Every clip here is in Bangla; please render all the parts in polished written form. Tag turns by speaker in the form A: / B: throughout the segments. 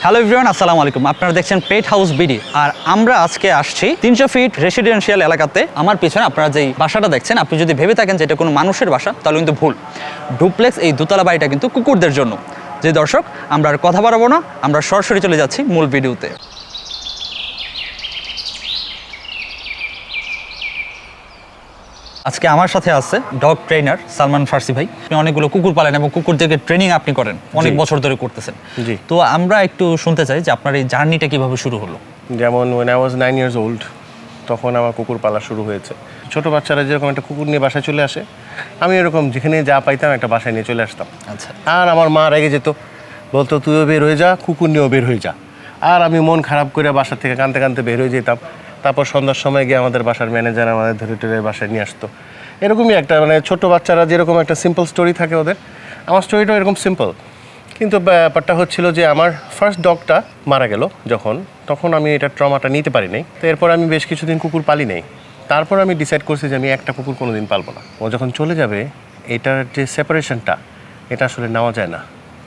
A: হ্যালো এভরিওয়ান, আসসালামু আলাইকুম। আপনারা দেখছেন পেট হাউস বিডি, আর আমরা আজকে আসছি 300 ফিট রেসিডেন্সিয়াল এলাকাতে। আমার পিছনে আপনারা যেই বাসাটা দেখছেন, আপনি যদি ভেবে থাকেন যে এটা কোনো মানুষের বাসা, তাহলে কিন্তু ভুল। ডুপ্লেক্স এই দোতলা বাড়িটা কিন্তু কুকুরদের জন্য। যে দর্শক, আমরা আর কথা বাড়াবো না, আমরা সরাসরি চলে যাচ্ছি মূল ভিডিওতে। আজকে আমার সাথে আছে ডগ ট্রেনার সালমান ফার্সি ভাই। আপনি অনেকগুলো কুকুর পালেন এবং কুকুরদেরকে ট্রেনিং আপনি করেন, অনেক বছর ধরে করতেছেন।
B: জি।
A: তো আমরা একটু শুনতে চাই যে আপনার এই জার্নিটা কিভাবে শুরু হলো।
B: যেমন when I was 9 years old তখন আমার কুকুর পালা শুরু হয়েছে। ছোট বাচ্চারা যেরকম একটা কুকুর নিয়ে বাসায় চলে আসে, আমি এরকম যেখানে যা পাইতাম একটা বাসায় নিয়ে চলে আসতাম।
A: আচ্ছা।
B: আর আমার মা রেগে যেত, বলতো তুইও বের হয়ে যা, কুকুর নিয়েও বের হয়ে যা। আর আমি মন খারাপ করে বাসা থেকে কাঁদতে কাঁদতে বের হয়ে যেতাম। তারপর সন্ধ্যার সময় গিয়ে আমাদের বাসার ম্যানেজার আমাদের ধরে টরে বাসায় নিয়ে আসতো। এরকমই একটা মানে ছোট বাচ্চারা যেরকম একটা সিম্পল স্টোরি থাকে ওদের, আমার স্টোরিটাও এরকম সিম্পল। কিন্তু ব্যাপারটা হচ্ছিল যে আমার ফার্স্ট ডগটা মারা গেল তখন আমি এটা ট্রমাটা নিতে পারি নাই। তো এরপর আমি বেশ কিছুদিন কুকুর পালি নাই। তারপর আমি ডিসাইড করছি যে আমি একটা কুকুর কোনো দিন পালবো না। ও যখন চলে যাবে, এটার যে সেপারেশনটা, এটা আসলে নেওয়া যায় না।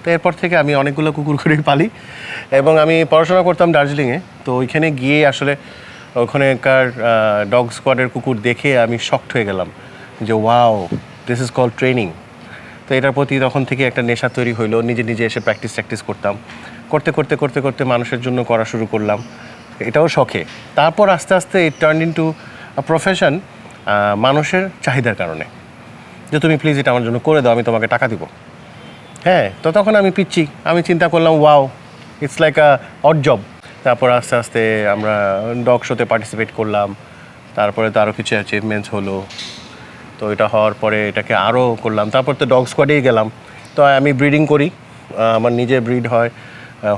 B: তো এরপর থেকে আমি অনেকগুলো কুকুর করেই পালি। এবং আমি পড়াশোনা করতাম দার্জিলিংয়ে, তো ওইখানে গিয়ে আসলে ওখানেকার ডগ স্কোয়াডের কুকুর দেখে আমি শকড হয়ে গেলাম যে wow, this is called training. তো এটার প্রতি তখন থেকে একটা নেশা তৈরি হইলো। নিজে নিজে এসে প্র্যাকটিস করতাম। করতে মানুষের জন্য করা শুরু করলাম, এটাও শখে। তারপর আস্তে আস্তে it turn into a profession, মানুষের চাহিদার কারণে, যে তুমি প্লিজ এটা আমার জন্য করে দাও, আমি তোমাকে টাকা দিব। হ্যাঁ, তো তখন আমি পিচ্ছি, আমি চিন্তা করলাম wow, it's like a odd job. তারপর আস্তে আস্তে আমরা ডগ শোতে পার্টিসিপেট করলাম। তারপরে তো আরও কিছু অ্যাচিভমেন্টস হলো। তো এটা হওয়ার পরে এটাকে আরও করলাম। তারপর তো ডগ স্কোয়াডেই গেলাম। তো আমি ব্রিডিং করি, আমার নিজে ব্রিড হয়,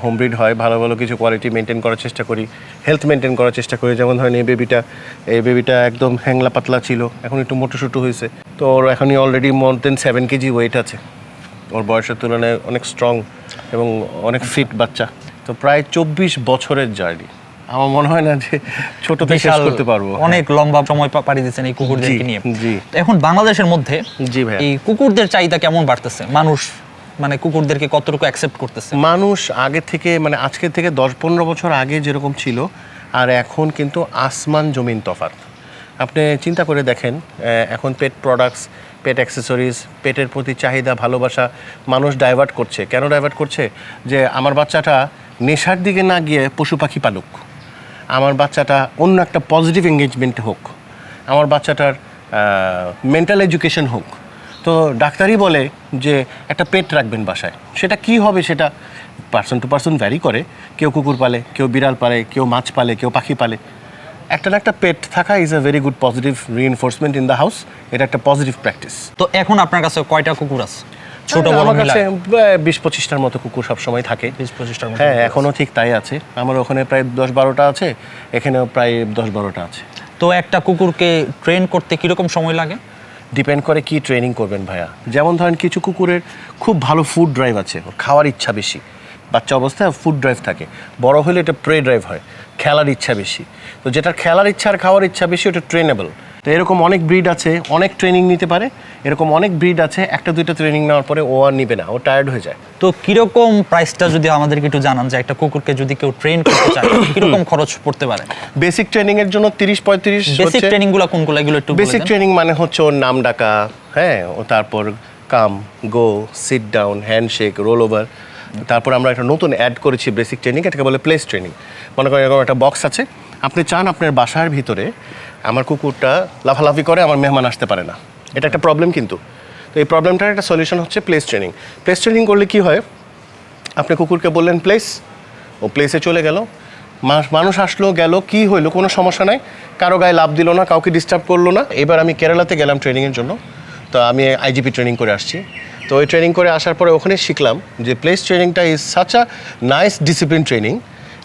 B: হোম ব্রিড হয়। ভালো ভালো কিছু কোয়ালিটি মেনটেন করার চেষ্টা করি, হেলথ মেনটেন করার চেষ্টা করি। যেমন ধরেন এই বেবিটা একদম হ্যাংলা পাতলা ছিল, এখন একটু মোটোসোটো হয়েছে। তো ওর এখনই অলরেডি মোর দেন 7 কেজি ওয়েট আছে। ওর বয়সের তুলনায় অনেক স্ট্রং এবং অনেক ফিট বাচ্চা। তো প্রায় 24 বছরের জার্নি। আমার মনে হয় না যে ছোট থেকে শেষ করতে পারবো।
A: অনেক লম্বা সময় পাড়ি দিচ্ছেন এই কুকুরদেরকে নিয়ে।
B: জি।
A: এখন বাংলাদেশের মধ্যে
B: জি ভাই,
A: এই কুকুরদের চাহিদা কেমন বাড়তেছে? মানুষ মানে কুকুরদেরকে কতটুকু অ্যাকসেপ্ট করতেছে?
B: মানুষ আগে থেকে মানে আজকে থেকে 10-15 বছর আগে যেরকম ছিল আর এখন কিন্তু আসমান জমিন তফাৎ। আপনি চিন্তা করে দেখেন, এখন পেট প্রোডাক্টস, পেট অ্যাক্সেসরিজ, পেটের প্রতি চাহিদা, ভালোবাসা মানুষ ডাইভার্ট করছে। কেন ডাইভার্ট করছে? যে আমার বাচ্চাটা নেশার দিকে না গিয়ে পশু পাখি পালুক, আমার বাচ্চাটা অন্য একটা পজিটিভ এঙ্গেজমেন্ট হোক, আমার বাচ্চাটার মেন্টাল এডুকেশন হোক। তো ডাক্তারই বলে যে একটা পেট রাখবেন বাসায়। সেটা কি হবে সেটা পার্সন টু পার্সন ভ্যারি করে। কেউ কুকুর পালে, কেউ বিড়াল পালে, কেউ মাছ পালে, কেউ পাখি পালে। একটা না একটা পেট থাকা is a very good positive reinforcement in the house. এটা একটা পজিটিভ প্র্যাকটিস।
A: তো এখন আপনার কাছে কয়টা কুকুর আছে? ছোট বড়
B: আমার কাছে
A: মিলায়
B: 20-25টার মতো কুকুর সবসময় থাকে।
A: 20-25টার মতো?
B: হ্যাঁ, এখনও ঠিক তাই আছে। আমার ওখানে প্রায় 10-12টা আছে, এখানেও প্রায় 10-12টা আছে।
A: তো একটা কুকুরকে ট্রেন করতে কীরকম সময় লাগে?
B: ডিপেন্ড করে কি ট্রেনিং করবেন ভাইয়া। যেমন ধরেন কিছু কুকুরের খুব ভালো ফুড ড্রাইভ আছে, খাওয়ার ইচ্ছা বেশি, বাচ্চা অবস্থায় ফুড ড্রাইভ থাকে। বড় হলে এটা প্রে ড্রাইভ হয়, খেলার ইচ্ছা বেশি। তো যেটার খেলার ইচ্ছা আর খাওয়ার ইচ্ছা বেশি, ওটা ট্রেনেবল। তো এরকম অনেক ব্রিড আছে, অনেক ট্রেনিং নিতে পারে। এরকম অনেক ব্রিড আছে, 1-2টা ট্রেনিং নেওয়ার পরে ও আর নিবে না, ও টায়ার্ড হয়ে যায়।
A: তো কিরকম প্রাইসটা যদি আমাদেরকে একটু জানান, যে একটা কুকুরকে যদি কেউ ট্রেন করতে চায় কিরকম খরচ পড়তে পারে?
B: বেসিক ট্রেনিং এর জন্য 30-35।
A: বেসিক ট্রেনিংগুলো কোনগুলো এগুলো একটু
B: বেসিক ট্রেনিং মানে হচ্ছে ওর নাম ডাকা, হ্যাঁ, ও তারপর come, go, sit down, handshake, roll over. তারপর আমরা একটা নতুন অ্যাড করেছি বেসিক ট্রেনিং, এটাকে বলে প্লেস ট্রেনিং। মনে করেন এরকম একটা বক্স আছে, আপনি চান আপনার বাসার ভিতরে আমার কুকুরটা লাফালাফি করে, আমার মেহমান আসতে পারে না, এটা একটা প্রবলেম। কিন্তু তো এই প্রবলেমটার একটা সলিউশন হচ্ছে প্লেস ট্রেনিং। প্লেস ট্রেনিং করলে কি হয়, আপনি কুকুরকে বললেন প্লেস, ও প্লেসে চলে গেল, মানুষ আসলো গেল, কি হইলো কোনো সমস্যা নাই, কারো গায়ে লাভ দিল না, কাউকে ডিস্টার্ব করলো না। এবার আমি কেরালাতে গেলাম ট্রেনিংয়ের জন্য, তো আমি আইজিপি ট্রেনিং করে আসছি। তো ওই ট্রেনিং করে আসার পরে ওখানে শিখলাম যে প্লেস ট্রেনিংটা is such a nice discipline training.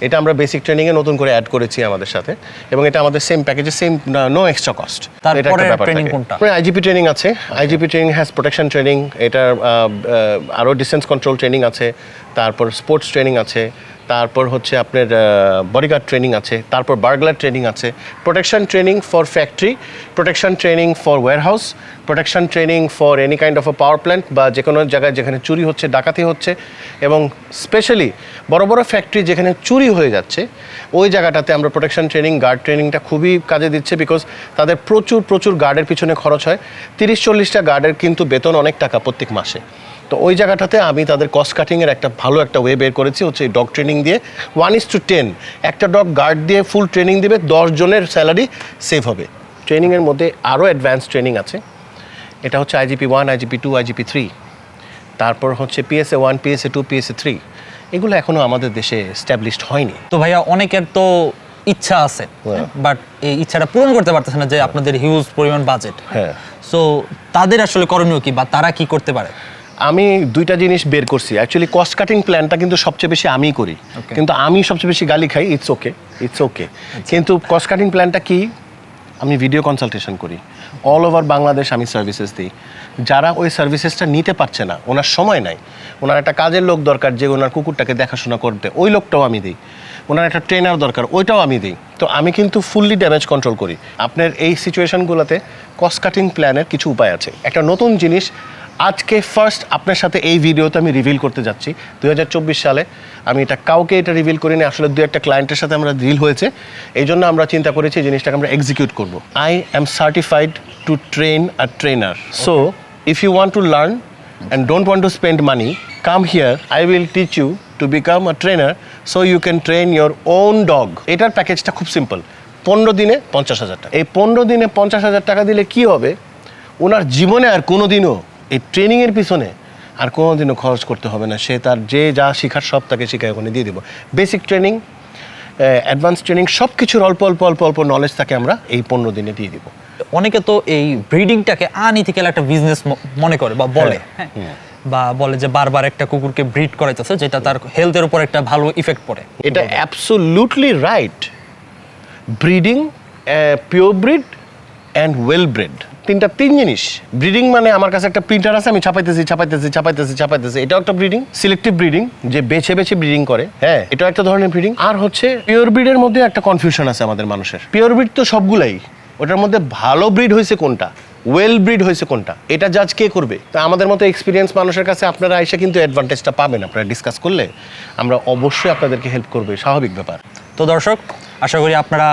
B: এটা আমরা বেসিক ট্রেনিংয়ে নতুন করে অ্যাড করেছি আমাদের সাথে, এবং এটা আমাদের সেম প্যাকেজে, সেম নো এক্সট্রা কস্ট। এটা একটা ব্যাপার থাকে। আইজিপি ট্রেনিং আছে, IGP training has protection training, এটার আরও ডিস্টেন্স কন্ট্রোল ট্রেনিং আছে, তারপর স্পোর্টস ট্রেনিং আছে, তারপর হচ্ছে আপনার বডিগার্ড ট্রেনিং আছে, তারপর বার্গলার ট্রেনিং আছে, protection training for factory, protection training for warehouse, protection training for any kind of a power plant বা যে কোনো জায়গায় যেখানে চুরি হচ্ছে, ডাকাতি হচ্ছে, এবং স্পেশালি বড় বড় ফ্যাক্টরি যেখানে চুরি হয়ে যাচ্ছে ওই জায়গাটাতে আমরা প্রোটেকশন ট্রেনিং, গার্ড ট্রেনিংটা খুবই কাজে দিচ্ছে। বিকজ তাদের প্রচুর প্রচুর গার্ডের পিছনে খরচ হয়, 30-40টা গার্ডের কিন্তু বেতন অনেক টাকা প্রত্যেক মাসে। তো ওই জায়গাটাতে আমি তাদের কস্ট কাটিংয়ের একটা ভালো একটা ওয়ে বের করেছি, হচ্ছে এই ডগ ট্রেনিং দিয়ে 1:10 একটা ডগ গার্ড দিয়ে ফুল ট্রেনিং দিবে, 10 জনের স্যালারি সেভ হবে। ট্রেনিংয়ের মধ্যে আরও অ্যাডভান্স ট্রেনিং আছে, এটা হচ্ছে IGP-1, IGP-2, IGP-3, তারপর হচ্ছে PSA-1, PSA-2, PSA-3, এগুলো এখনও আমাদের দেশে এস্টাবলিশড হয়নি।
A: তো ভাইয়া অনেকের তো ইচ্ছা আছে, বাট এই ইচ্ছাটা পূরণ করতে পারতেছে না, যে আপনাদের হিউজ পরিমাণ বাজেট।
B: হ্যাঁ,
A: সো তাদের আসলে করণীয় কি, বা তারা কি করতে পারে?
B: আমি দুইটা জিনিস বের করছি। অ্যাকচুয়ালি কস্ট কাটিং প্ল্যানটা কিন্তু সবচেয়ে বেশি আমিই করি, কিন্তু আমি সবচেয়ে বেশি গালি খাই। It's okay. কিন্তু কস্ট কাটিং প্ল্যানটা কি, আমি ভিডিও কনসালটেশন করি, অল ওভার বাংলাদেশ আমি সার্ভিসেস দিই। যারা ওই সার্ভিসেসটা নিতে পারছে না, ওনার সময় নাই, ওনার একটা কাজের লোক দরকার যে ওনার কুকুরটাকে দেখাশোনা করতে, ওই লোকটাও আমি দিই। ওনার একটা ট্রেনার দরকার, ওইটাও আমি দিই। তো আমি কিন্তু ফুললি ড্যামেজ কন্ট্রোল করি। আপনার এই সিচুয়েশনগুলোতে কস্ট কাটিং প্ল্যানের কিছু উপায় আছে। একটা নতুন জিনিস আজকে ফার্স্ট আপনার সাথে এই ভিডিওতে আমি রিভিল করতে যাচ্ছি। 2024 সালে আমি কাউকে এটা রিভিল করিনি, আসলে দু একটা ক্লায়েন্টের সাথে আমরা ডিল হয়েছে, এই জন্য আমরা চিন্তা করেছি এই জিনিসটাকে আমরা এক্সিকিউট করব। I am certified to train a trainer. So if you want to learn and don't want to spend money, come here, I will teach you to become a trainer so you can train your own dog. এটার প্যাকেজটা খুব সিম্পল, 15 দিনে 50,000 টাকা। এই 15 দিনে 50,000 টাকা দিলে কি হবে, ওনার জীবনে আর কোনো দিনও এই ট্রেনিংয়ের পিছনে আর কোনো দিনও খরচ করতে হবে না। সে তার যে যা শেখার সব তাকে শেখায় ওখানে দিয়ে দেবো। বেসিক ট্রেনিং, অ্যাডভান্স ট্রেনিং, সব কিছুর অল্প অল্প অল্প অল্প নলেজ তাকে আমরা এই 15 দিনে দিয়ে দিব।
A: অনেকে তো এই ব্রিডিংটাকে আনইথিক্যাল একটা বিজনেস মনে করে বা বলে, হ্যাঁ, বা বলে যে বারবার একটা কুকুরকে ব্রিড করাইতেছে, যেটা তার হেলথের উপর একটা ভালো ইফেক্ট পড়ে।
B: এটা absolutely right. Breeding, pure breed and well breed, তিন জিনিস। ব্রিডিং মানে আমার কাছে একটা প্রিন্টার আছে, আমি ছাপাইতেছি, এটাও একটা ব্রিডিং। সিলেক্টিভ ব্রিডিং, যে বেছে বেছে ব্রিডিং করে, হ্যাঁ, এটাও একটা ধরনের ব্রিডিং। আর হচ্ছে পিওর ব্রিডের মধ্যে একটা কনফিউশন আছে আমাদের মানুষের। পিওর ব্রিড তো সবগুলাই, ওটার মধ্যে ভালো ব্রিড হয়েছে কোনটা, ওয়েল ব্রিড হয়েছে কোনটা, এটা জাজ কে করবে? তা আমাদের মতো এক্সপিরিয়েন্স মানুষের কাছে আপনারা এসে কিন্তু অ্যাডভান্টেজটা পাবেন। আপনারা ডিসকাস করলে আমরা অবশ্যই আপনাদেরকে হেল্প করবে, স্বাভাবিক ব্যাপার।
A: তো দর্শক, আশা করি আপনারা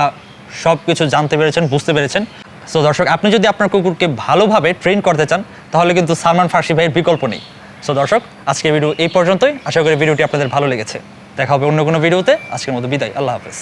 A: সব কিছু জানতে পেরেছেন, বুঝতে পেরেছেন। সো দর্শক, আপনি যদি আপনার কুকুরকে ভালোভাবে ট্রেন করতে চান, তাহলে কিন্তু সালমান ফার্সি ভাইয়ের বিকল্প নেই। সো দর্শক, আজকের ভিডিও এই পর্যন্তই। আশা করি ভিডিওটি আপনাদের ভালো লেগেছে। দেখা হবে অন্য কোনো ভিডিওতে। আজকের মতো বিদায়, আল্লাহ হাফেজ।